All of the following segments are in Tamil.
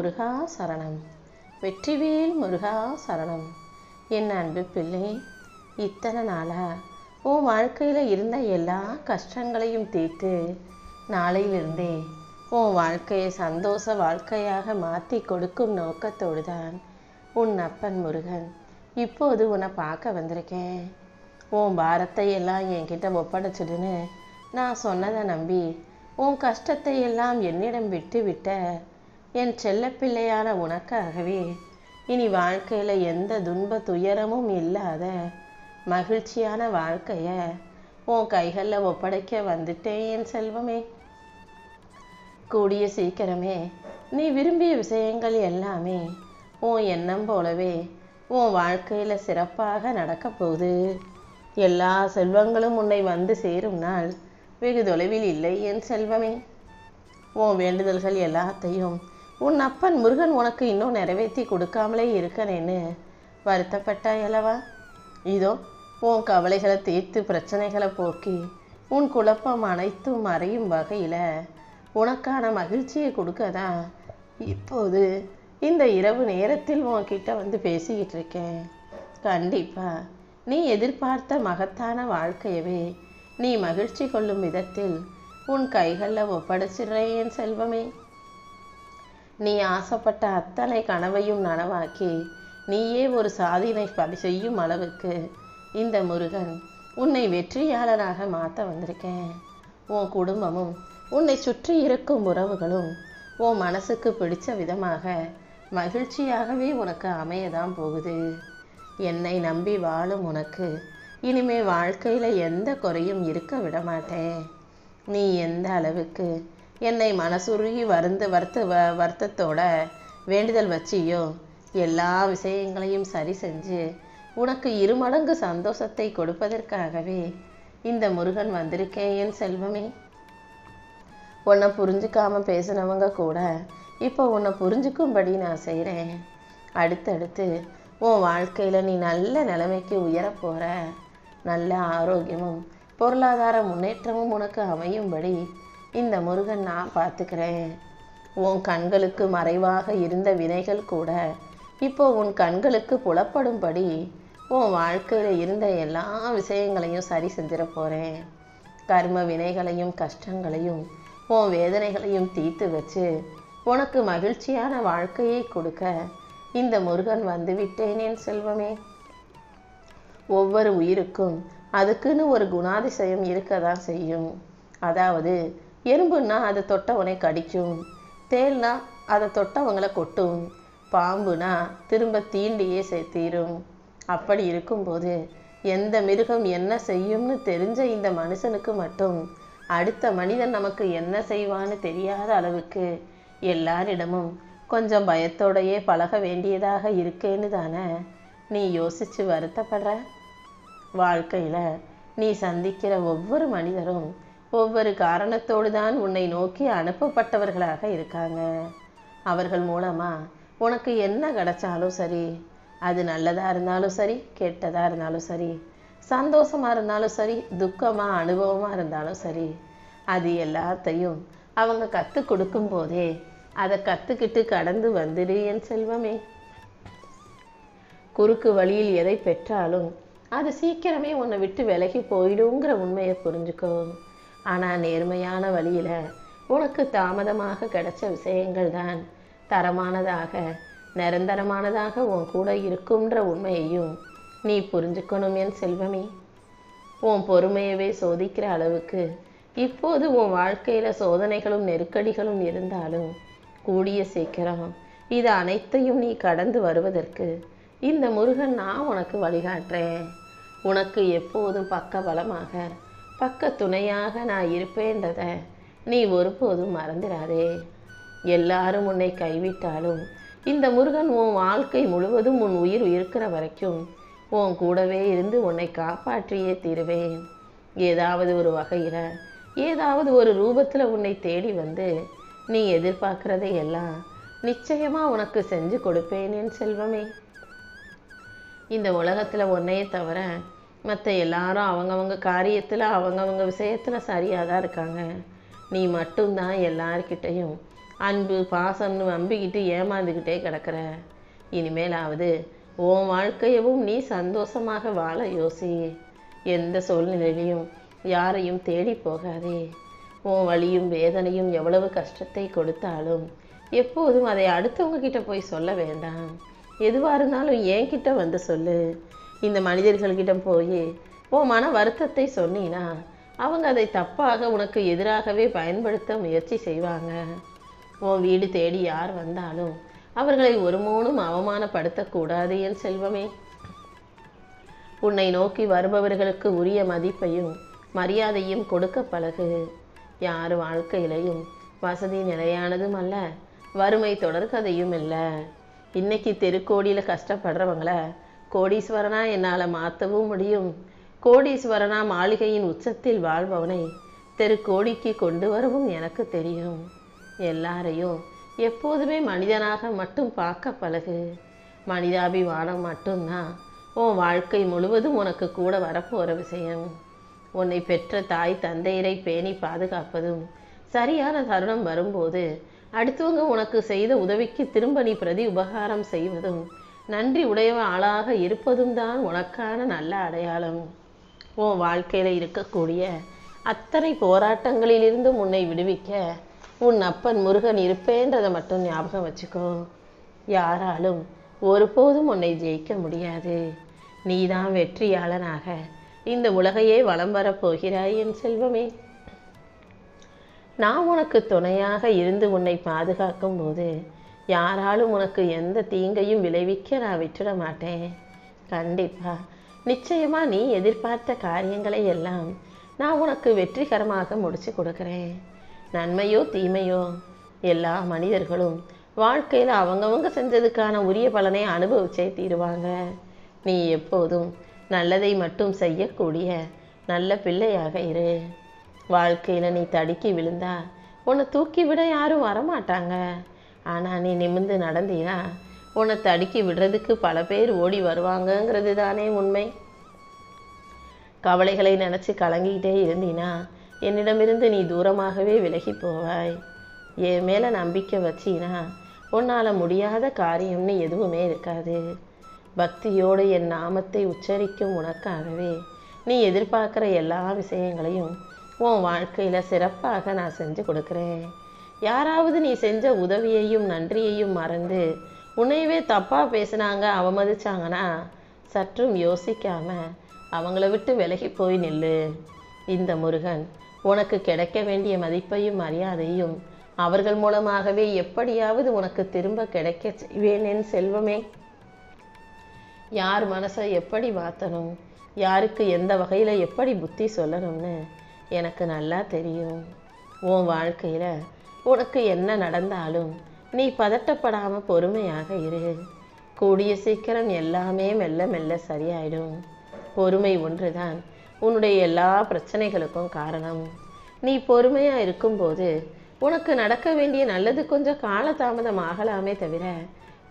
முருகா சரணம். வெற்றிவேல் முருகா சரணம். என் அன்பு பிள்ளை, இத்தனை நாளா உன் வாழ்க்கையில் இருந்த எல்லா கஷ்டங்களையும் தீர்த்து நாளையிலிருந்தே உன் வாழ்க்கையை சந்தோஷ வாழ்க்கையாக மாற்றி கொடுக்கும் நோக்கத்தோடு தான் உன் அப்பன் முருகன் இப்போது உன்னை பார்க்க வந்திருக்கேன். உன் பாரத்தை எல்லாம் என்கிட்ட ஒப்படைச்சிடுன்னு நான் சொன்னதை நம்பி உன் கஷ்டத்தை எல்லாம் என்னிடம் விட்டு விட்ட என் செல்லப்பிள்ளையான உனக்காகவே இனி வாழ்க்கையில் எந்த துன்ப துயரமும் இல்லாத மகிழ்ச்சியான வாழ்க்கையை உன் கைகளில் ஒப்படைக்க வந்துட்டேன் என் செல்வமே. கூடிய சீக்கிரமே நீ விரும்பிய விஷயங்கள் எல்லாமே உன் எண்ணம் போலவே உன் வாழ்க்கையில் சிறப்பாக நடக்க போகுது. எல்லா செல்வங்களும் உன்னை வந்து சேரும் நாள் வெகு தொலைவில் இல்லை என் செல்வமே. உன் வேண்டுதல்கள் எல்லாத்தையும் உன் அப்பன் முருகன் உனக்கு இன்னும் நிறைவேற்றி கொடுக்காமலே இருக்கனேன்னு வருத்தப்பட்டாயல்லவா? இதோ உன் கவலைகளை தீர்த்து பிரச்சனைகளை போக்கி உன் குழப்பம் அனைத்தும் மறையும் வகையில் உனக்கான மகிழ்ச்சியை கொடுக்கதான் இப்போது இந்த இரவு நேரத்தில் உன்கிட்ட வந்து பேசிக்கிட்டு இருக்கேன். கண்டிப்பா நீ எதிர்பார்த்த மகத்தான வாழ்க்கையவே நீ மகிழ்ச்சி கொள்ளும் விதத்தில் உன் கைகளில் ஒப்படைச்சிடுறேன் என் செல்வமே. நீ ஆசைப்பட்ட அத்தனை கனவையும் நனவாக்கி நீயே ஒரு சாதனை செய்யும் அளவுக்கு இந்த முருகன் உன்னை வெற்றியாளராக மாற்ற வந்திருக்கேன். உன் குடும்பமும் உன்னை சுற்றி இருக்கும் உறவுகளும் உன் மனசுக்கு பிடிச்ச விதமாக மகிழ்ச்சியாகவே உனக்கு அமையதான் போகுது. என்னை நம்பி வாழும் உனக்கு இனிமே வாழ்க்கையில் எந்த குறையும் இருக்க விட மாட்டேன். நீ எந்த அளவுக்கு என்னை மனசுருகி வருத்தத்தோட வேண்டுதல் வச்சியோ எல்லா விஷயங்களையும் சரி செஞ்சு உனக்கு இருமடங்கு சந்தோஷத்தை கொடுப்பதற்காகவே இந்த முருகன் வந்திருக்கேன் என் செல்வமே. உன்னை புரிஞ்சுக்காம பேசினவங்க கூட இப்போ உன்னை புரிஞ்சுக்கும்படி நான் செய்கிறேன். அடுத்தடுத்து உன் வாழ்க்கையில் நீ நல்ல நிலைமைக்கு உயரப்போகிற. நல்ல ஆரோக்கியமும் பொருளாதார முன்னேற்றமும் உனக்கு அமையும்படி இந்த முருகன் நான் பார்த்துக்கிறேன். உன் கண்களுக்கு மறைவாக இருந்த வினைகள் கூட இப்போ உன் கண்களுக்கு புலப்படும்படி உன் வாழ்க்கையில் இருந்த எல்லா விஷயங்களையும் சரி செஞ்சிட போகிறேன். கர்ம வினைகளையும் கஷ்டங்களையும் உன் வேதனைகளையும் தீர்த்து வச்சு உனக்கு மகிழ்ச்சியான வாழ்க்கையை கொடுக்க இந்த முருகன் வந்து விட்டேன் என் செல்வமே. ஒவ்வொரு உயிருக்கும் அதுக்குன்னு ஒரு குணாதிசயம் இருக்க தான் செய்யும். அதாவது எறும்புன்னா அதை தொட்டவனை கடிக்கும், தேல்னா அதை தொட்டவங்களை கொட்டும், பாம்புனா திரும்ப தீண்டியே சேர்த்தீரும். அப்படி இருக்கும்போது எந்த மிருகம் என்ன செய்யும்னு தெரிஞ்ச இந்த மனுஷனுக்கு மட்டும் அடுத்த மனிதன் நமக்கு என்ன செய்வான்னு தெரியாத அளவுக்கு எல்லாரிடமும் கொஞ்சம் பயத்தோடையே பழக வேண்டியதாக இருக்கேன்னு தானே நீ யோசிச்சு வருத்தப்படுற? வாழ்க்கையில் நீ சந்திக்கிற ஒவ்வொரு மனிதரும் ஒவ்வொரு காரணத்தோடு தான் உன்னை நோக்கி அனுப்பப்பட்டவர்களாக இருக்காங்க. அவர்கள் மூலமாக உனக்கு என்ன கிடைச்சாலும் சரி, அது நல்லதாக இருந்தாலும் சரி, கெட்டதாக இருந்தாலும் சரி, சந்தோஷமாக இருந்தாலும் சரி, துக்கமாக அனுபவமாக இருந்தாலும் சரி, அது எல்லாத்தையும் அவங்க கற்றுக் கொடுக்கும் போதே அதை கற்றுக்கிட்டு கடந்து வந்துடு என் செல்வமே. குறுக்கு வழியில் எதை பெற்றாலும் அது சீக்கிரமே உன்னை விட்டு விலகி போயிடுங்கிற உண்மையை புரிஞ்சுக்கோ. ஆனால் நேர்மையான வழியில் உனக்கு தாமதமாக கிடைச்ச விஷயங்கள் தான் தரமானதாக நிரந்தரமானதாக உன் கூட இருக்கும்ன்ற உண்மையையும் நீ புரிஞ்சுக்கணும் என் செல்வமே. உன் பொறுமையவே சோதிக்கிற அளவுக்கு இப்போது உன் வாழ்க்கையில் சோதனைகளும் நெருக்கடிகளும் இருந்தாலும் கூடிய சீக்கிரம் இது அனைத்தையும் நீ கடந்து வருவதற்கு இந்த முருகன் நான் உனக்கு வழிகாட்டுறேன். உனக்கு எப்போதும் பக்க பலமாக பக்க துணையாக நான் இருப்பேன்றதை நீ ஒருபோதும் மறந்துடாதே. எல்லாரும் உன்னை கைவிட்டாலும் இந்த முருகன் உன் வாழ்க்கை முழுவதும் உன் உயிர் இருக்கிற வரைக்கும் உன் கூடவே இருந்து உன்னை காப்பாற்றியே தீருவேன். ஏதாவது ஒரு வகையில் ஏதாவது ஒரு ரூபத்தில் உன்னை தேடி வந்து நீ எதிர்பார்க்கிறதை எல்லாம் நிச்சயமாக உனக்கு செஞ்சு கொடுப்பேன் என் செல்வமே. இந்த உலகத்தில் உன்னையே தவிர மற்ற எல்லாரும் அவங்கவங்க காரியத்தில் அவங்கவங்க விஷயத்தில் சரியாக தான் இருக்காங்க. நீ மட்டும்தான் எல்லார்கிட்டையும் அன்பு பாசம்னு நம்பிக்கிட்டு ஏமாந்துக்கிட்டே கிடக்கிற. இனிமேலாவது உன் வாழ்க்கையவும் நீ சந்தோஷமாக வாழ யோசி. எந்த சூழ்நிலையிலையும் யாரையும் தேடி போகாதே. உன் வலியும் வேதனையும் எவ்வளவு கஷ்டத்தை கொடுத்தாலும் எப்போதும் அதை அடுத்தவங்க கிட்ட போய் சொல்ல வேண்டாம். எதுவாக இருந்தாலும் என்கிட்ட வந்து சொல்லு. இந்த மனிதர்கள்கிட்ட போய் உன் மன வருத்தத்தை சொன்னீன்னா அவங்க அதை தப்பாக உனக்கு எதிராகவே பயன்படுத்த முயற்சி செய்வாங்க. உன் வீடு தேடி யார் வந்தாலும் அவர்களை ஒரு மூணும் அவமானப்படுத்தக்கூடாது என் செல்வமே. உன்னை நோக்கி வருபவர்களுக்கு உரிய மதிப்பையும் மரியாதையும் கொடுக்க பழகு. யார் வாழ்க்கையிலையும் வசதி நிலையானதும் அல்ல, வறுமை தொடர்கதையும் இல்லை. இன்னைக்கு தெருக்கோடியில் கஷ்டப்படுறவங்கள கோடீஸ்வரனா என்னால் மாற்றவும் முடியும். கோடீஸ்வரனா மாளிகையின் உச்சத்தில் வாழ்பவனை தெருக்கோடிக்கு கொண்டு வரவும் எனக்கு தெரியும். எல்லாரையும் எப்போதுமே மனிதனாக மட்டும் பார்க்க பழகு. மனிதாபிமானம் மட்டும்தான் உன் வாழ்க்கை முழுவதும் உனக்கு கூட வரப்போகிற விஷயம். உன்னை பெற்ற தாய் தந்தையரை பேணி பாதுகாப்பதும், சரியான தருணம் வரும்போது அடுத்தவங்க உனக்கு செய்த உதவிக்கு திரும்ப நீ பிரதி உபகாரம் செய்வதும், நன்றி உடையவ ஆளாக இருப்பதும் தான் உனக்கான நல்ல அடையாளம். உன் வாழ்க்கையில் இருக்கக்கூடிய அத்தனை போராட்டங்களிலிருந்தும் உன்னை விடுவிக்க உன் அப்பன் முருகன் இருப்பேன்றதை மட்டும் ஞாபகம் வச்சுக்கோ. யாராலும் ஒருபோதும் உன்னை ஜெயிக்க முடியாது. நீதான் வெற்றியாளனாக இந்த உலகையே வலம் வரப்போகிறாய் என் செல்வமே. நான் உனக்கு துணையாக இருந்து உன்னை பாதுகாக்கும் போது யாராலும் உனக்கு எந்த தீங்கையும் விளைவிக்க நான் விட்டுட மாட்டேன். கண்டிப்பா நிச்சயமா நீ எதிர்பார்த்த காரியங்களை எல்லாம் நான் உனக்கு வெற்றிகரமாக முடிச்சு கொடுக்குறேன். நன்மையோ தீமையோ எல்லா மனிதர்களும் வாழ்க்கையில் அவங்கவங்க செஞ்சதுக்கான உரிய பலனை அனுபவிச்சே தீருவாங்க. நீ எப்போதும் நல்லதை மட்டும் செய்யக்கூடிய நல்ல பிள்ளையாக இரு. வாழ்க்கையில் நீ தடுக்கி விழுந்தா உன்னை தூக்கி விட யாரும் வரமாட்டாங்க. ஆனால் நீ நிமிர்ந்து நடந்தீனா உன்னை தடுக்கி விடுறதுக்கு பல பேர் ஓடி வருவாங்கங்கிறது தானே உண்மை. கவலைகளை நினச்சி கலங்கிக்கிட்டே இருந்தீனா என்னிடமிருந்து நீ தூரமாகவே விலகி போவாய். என் மேலே நம்பிக்கை வச்சினா உன்னால் முடியாத காரியம்னு எதுவுமே இருக்காது. பக்தியோடு என் நாமத்தை உச்சரிக்கும் உனக்காகவே நீ எதிர்பார்க்குற எல்லா விஷயங்களையும் உன் வாழ்க்கையில் சிறப்பாக நான் செஞ்சு கொடுக்குறேன். யாராவது நீ செஞ்ச உதவியையும் நன்றியையும் மறந்து உன்னையவே தப்பாக பேசினாங்க, அவமதிச்சாங்கன்னா சற்றும் யோசிக்காம அவங்கள விட்டு விலகி போய் நில்லு. இந்த முருகன் உனக்கு கிடைக்க வேண்டிய மதிப்பையும் மரியாதையும் அவர்கள் மூலமாகவே எப்படியாவது உனக்கு திரும்ப கிடைக்க செய்வேன் என் செல்வமே. யார் மனசை எப்படி மாற்றணும், யாருக்கு எந்த வகையில் எப்படி புத்தி சொல்லணும்னு எனக்கு நல்லா தெரியும். உன் வாழ்க்கையில் உனக்கு என்ன நடந்தாலும் நீ பதட்டப்படாமல் பொறுமையாக இரு. கூடிய சீக்கிரம் எல்லாமே மெல்ல மெல்ல சரியாயிடும். பொறுமை ஒன்றுதான் உன்னுடைய எல்லா பிரச்சனைகளுக்கும் காரணம். நீ பொறுமையாக இருக்கும்போது உனக்கு நடக்க வேண்டிய நல்லது கொஞ்சம் காலதாமதம் ஆகலாமே தவிர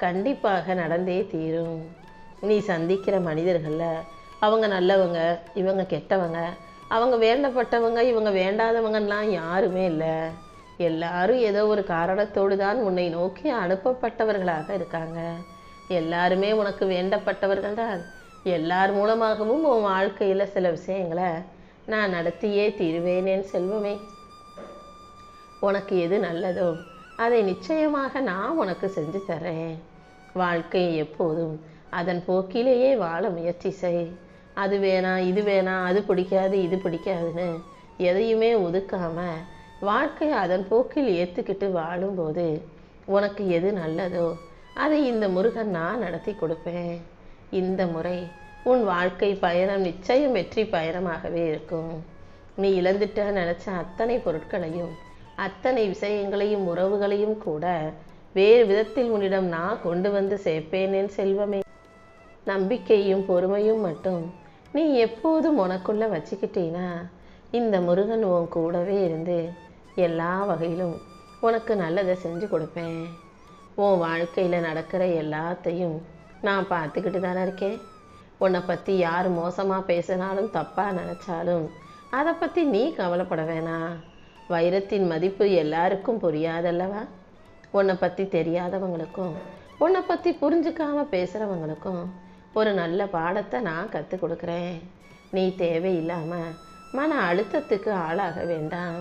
கண்டிப்பாக நடந்தே தீரும். நீ சந்திக்கிற மனிதர்களில் அவங்க நல்லவங்க, இவங்க கெட்டவங்க, அவங்க வேண்டப்பட்டவங்க, இவங்க வேண்டாதவங்கலாம் யாருமே இல்லை. எல்லாரும் ஏதோ ஒரு காரணத்தோடு தான் உன்னை நோக்கி அனுப்பப்பட்டவர்களாக இருக்காங்க. எல்லாருமே உனக்கு வேண்டப்பட்டவர்கள் தான். எல்லார் மூலமாகவும் உன் வாழ்க்கையில் சில விஷயங்களை நான் நடத்தியே தீருவேன் என் செல்வமே. உனக்கு எது நல்லதோ அதை நிச்சயமாக நான் உனக்கு செஞ்சு தரேன். வாழ்க்கையை எப்போதும் அதன் போக்கிலேயே வாழ முயற்சி செய். அது வேணாம், இது வேணாம், அது பிடிக்காது, இது பிடிக்காதுன்னு எதையுமே ஒதுக்காம வாழ்க்கையை அதன் போக்கில் ஏற்றுக்கிட்டு வாழும்போது உனக்கு எது நல்லதோ அதை இந்த முருகன் நான் நடத்தி கொடுப்பேன். இந்த முறை உன் வாழ்க்கை பயணம் நிச்சயம் வெற்றி பயணமாகவே இருக்கும். நீ இழந்துட்ட நினச்ச அத்தனை பொருட்களையும் அத்தனை விஷயங்களையும் உறவுகளையும் கூட வேறு விதத்தில் உன்னிடம் நான் கொண்டு வந்து சேர்ப்பேன் என் செல்வமே. நம்பிக்கையும் பொறுமையும் மட்டும் நீ எப்போதும் உனக்குள்ள வச்சுக்கிட்டீனா இந்த முருகன் உன் கூடவே இருந்து எல்லா வகையிலும் உனக்கு நல்லதை செஞ்சு கொடுப்பேன். உன் வாழ்க்கையில் நடக்கிற எல்லாத்தையும் நான் பார்த்துக்கிட்டு தானே இருக்கேன். உன்னை பற்றி யார் மோசமாக பேசினாலும் தப்பாக நினச்சாலும் அதை பற்றி நீ கவலைப்பட வேணாம். வைரத்தின் மதிப்பு எல்லாருக்கும் புரியாதல்லவா? உன்னை பற்றி தெரியாதவங்களுக்கும் உன்னை பற்றி புரிஞ்சுக்காம பேசுகிறவங்களுக்கும் ஒரு நல்ல பாடத்தை நான் கற்றுக் கொடுக்குறேன். நீ தேவையில்லாமல் மன அழுத்தத்துக்கு ஆளாக வேண்டாம்.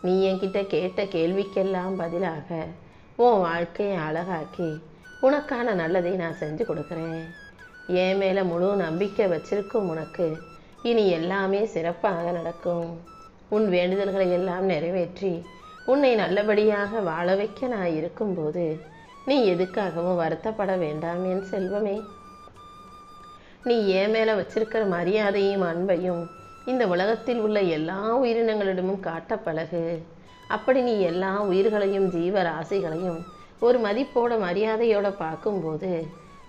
நீ என்கிட்ட கேட்ட கேள்விக்கெல்லாம் பதிலாக உன் வாழ்க்கையை அழகாக்கி உனக்கான நல்லதை நான் செஞ்சு கொடுக்குறேன். என் மேலே முழு நம்பிக்கை வச்சிருக்கும் உனக்கு இனி எல்லாமே சிறப்பாக நடக்கும். உன் வேண்டுதல்களை எல்லாம் நிறைவேற்றி உன்னை நல்லபடியாக வாழ வைக்க நான் இருக்கும்போது நீ எதுக்காகவும் வருத்தப்பட வேண்டாம் என் செல்வமே. நீ என் மேலே வச்சிருக்கிற மரியாதையும் அன்பையும் இந்த உலகத்தில் உள்ள எல்லா உயிரினங்களிடமும் காட்ட பழகு. அப்படி நீ எல்லா உயிர்களையும் ஜீவராசிகளையும் ஒரு மதிப்போட மரியாதையோட பார்க்கும்போது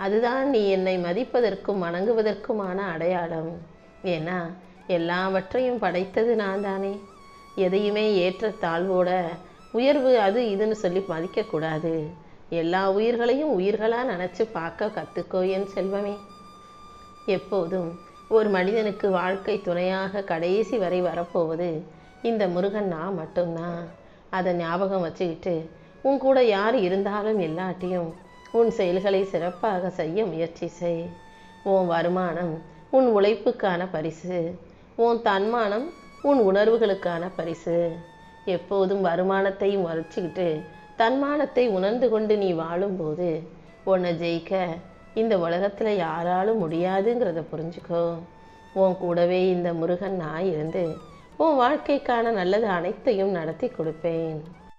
அதுதான் நீ என்னை மதிப்பதற்கும் வணங்குவதற்குமான அடையாளம். ஏன்னா எல்லாவற்றையும் படைத்தது நான் தானே. எதையுமே ஏற்ற தாழ்வோட உயர்வு அது இதுன்னு சொல்லி மதிக்கக்கூடாது. எல்லா உயிர்களையும் உயிர்களாக நினச்சி பார்க்க கற்றுக்கோ என் செல்வமே. எப்போதும் ஒரு மனிதனுக்கு வாழ்க்கை துணையாக கடைசி வரை வரப்போவது இந்த முருகன் நான் மட்டும்தான். அதை ஞாபகம் வச்சுக்கிட்டு உன் கூட யார் இருந்தாலும் இல்லாட்டியும் உன் செயல்களை சிறப்பாக செய்ய முயற்சி செய். உன் வருமானம் உன் உழைப்புக்கான பரிசு, உன் தன்மானம் உன் உணர்வுகளுக்கான பரிசு. எப்போதும் வருமானத்தை மறைச்சிக்கிட்டு தன்மானத்தை உணர்ந்து கொண்டு நீ வாழும்போது உன்னை ஜெயிக்க இந்த உலகத்தில் யாராலும் முடியாதுங்கிறத புரிஞ்சுக்கோ. உன் கூடவே இந்த முருகன் நான் இருந்து உன் வாழ்க்கைக்கான நல்லது அனைத்தையும் நடத்தி கொடுப்பேன்.